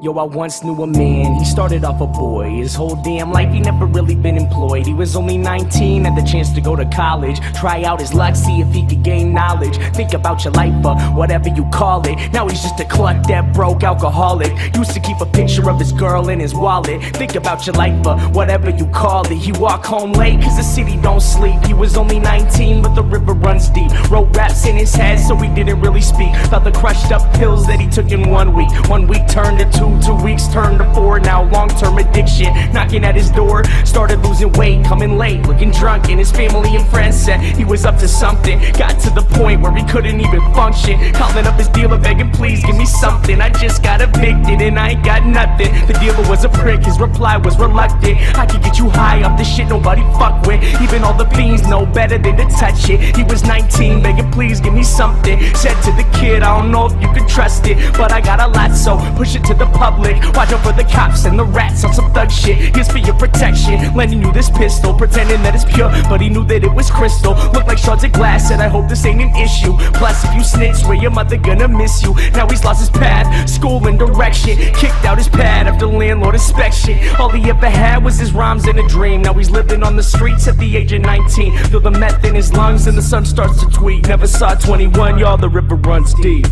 Yo, I once knew a man, he started off a boy. His whole damn life he never really been employed. He was only 19, had the chance to go to college, try out his luck, see if he could gain knowledge. Think about your life, whatever you call it. Now he's just a cluck that broke alcoholic. Used to keep a picture of his girl in his wallet. Think about your life, whatever you call it. He walked home late cause the city don't sleep. He was only 19 but the river runs deep. Wrote raps in his head so he didn't really speak about the crushed up pills that he took in 1 week. 1 week turned to 2, 2 weeks turned to 4. Now long-term addiction knocking at his door. Started losing weight, coming late, looking drunk, and his family and friends said he was up to something. Got to the point where he couldn't even function, calling up his dealer begging, please give me something. I just got evicted and I ain't got nothing. The dealer was a prick, his reply was reluctant. I could get you high off the shit nobody fuck with. Even all the fiends know better than to touch it. He was 19 begging, please give me something. Said to the kid, I don't know if you can trust it, but I got a lot, so push it to the public. Watch out for the cops and the rats on some thug shit. Here's for your protection, lending you this pistol, pretending that it's pure, but he knew that it was crystal. Looked like shards of glass, said I hope this ain't an issue. Plus if you snitch, swear your mother gonna miss you. Now he's lost his path, school and direction, kicked out his pad after landlord inspection. All he ever had was his rhymes and a dream. Now he's living on the streets at the age of 19. Feel the meth in his lungs and the sun starts to tweet. Never saw 21, y'all, the river runs deep.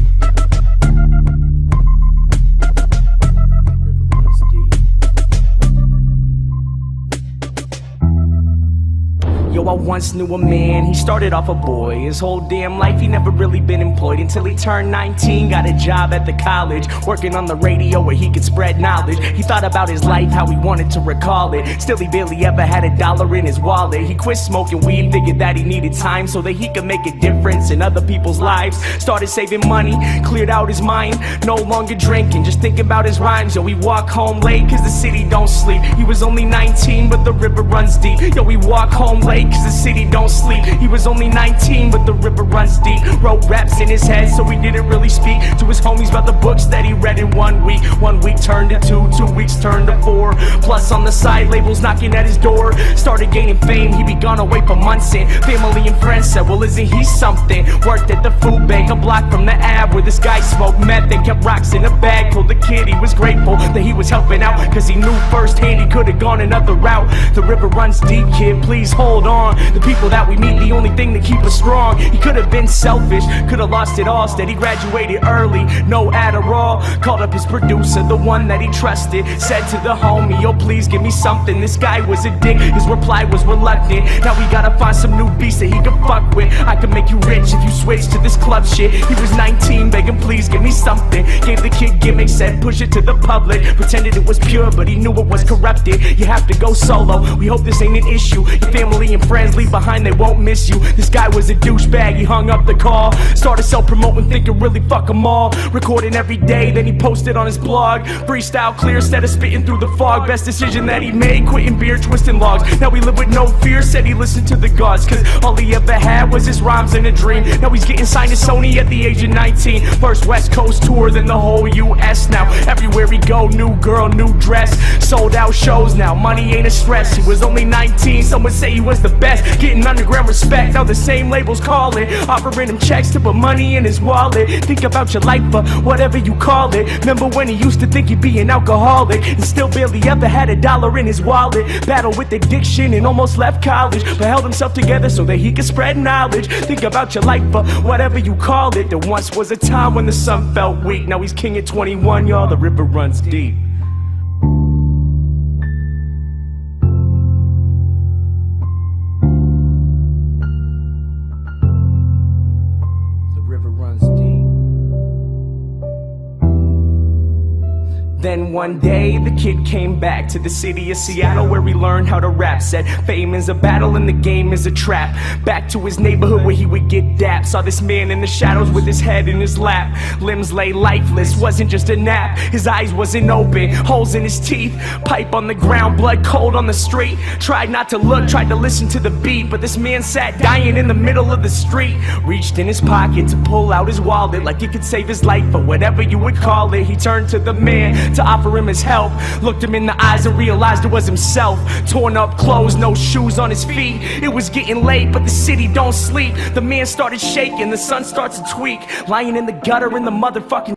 Yo, I once knew a man, he started off a boy. His whole damn life he never really been employed until he turned 19, got a job at the college, working on the radio where he could spread knowledge. He thought about his life, how he wanted to recall it. Still he barely ever had $1 in his wallet. He quit smoking weed, figured that he needed time so that he could make a difference in other people's lives. Started saving money, cleared out his mind, no longer drinking, just thinking about his rhymes. Yo, he walked home late cause the city don't sleep. He was only 19 but the river runs deep. Yo, he walked home late cause the city don't sleep. He was only 19 but the river runs deep. Wrote raps in his head so he didn't really speak to his homies about the books that he read in 1 week. 1 week turned to 2, 2 weeks turned to 4. Plus on the side labels knocking at his door. Started gaining fame, he be gone away for months, and family and friends said, well isn't he something? Worked at the food bank a block from the Ave where this guy smoked meth and kept rocks in a bag. Told the kid he was grateful that he was helping out cause he knew firsthand he could have gone another route. The river runs deep, kid, please hold on. The people that we meet, the only thing that keep us strong. He could have been selfish, could have lost it all. Instead he graduated early, no Adderall. Called up his producer, the one that he trusted. Said to the homie, yo please give me something. This guy was a dick, his reply was reluctant. Now we gotta find some new beats that he can fuck with. I can make you rich if you switch to this club shit. He was 19 begging please give me something. Gave the kid gimmicks, said push it to the public. Pretended it was pure but he knew it was corrupted. You have to go solo, we hope this ain't an issue. Your family and friends leave behind, they won't miss you. This guy was a douchebag, he hung up the call. Started self-promoting, thinking really fuck them all. Recording every day, then he posted on his blog. Freestyle clear, instead of spitting through the fog. Best decision that he made, quitting beer, twisting logs. Now he live with no fear, said he listened to the gods, cause all he ever had was his rhymes and a dream. Now he's getting signed to Sony at the age of 19. First West Coast tour, then the whole US. Now everywhere he go, new girl, new dress. Sold out shows now, money ain't a stress. He was only 19, some would say he was the best. Getting underground respect, now the same labels call it. Offering him checks to put money in his wallet. Think about your life, whatever you call it. Remember when he used to think he'd be an alcoholic and still barely ever had $1 in his wallet. Battled with addiction and almost left college, but held himself together so that he could spread knowledge. Think about your life, whatever you call it. There once was a time when the sun felt weak. Now he's king at 21, y'all, the river runs deep. Then one day the kid came back to the city of Seattle where he learned how to rap. Said fame is a battle and the game is a trap. Back to his neighborhood where he would get dapped. Saw this man in the shadows with his head in his lap. Limbs lay lifeless, wasn't just a nap. His eyes wasn't open, holes in his teeth. Pipe on the ground, blood cold on the street. Tried not to look, tried to listen to the beat, but this man sat dying in the middle of the street. Reached in his pocket to pull out his wallet like it could save his life or whatever you would call it. He turned to the man to offer him his help. Looked him in the eyes and realized it was himself. Torn up clothes, no shoes on his feet. It was getting late, but the city don't sleep. The man started shaking, the sun starts to tweak. Lying in the gutter in the motherfucking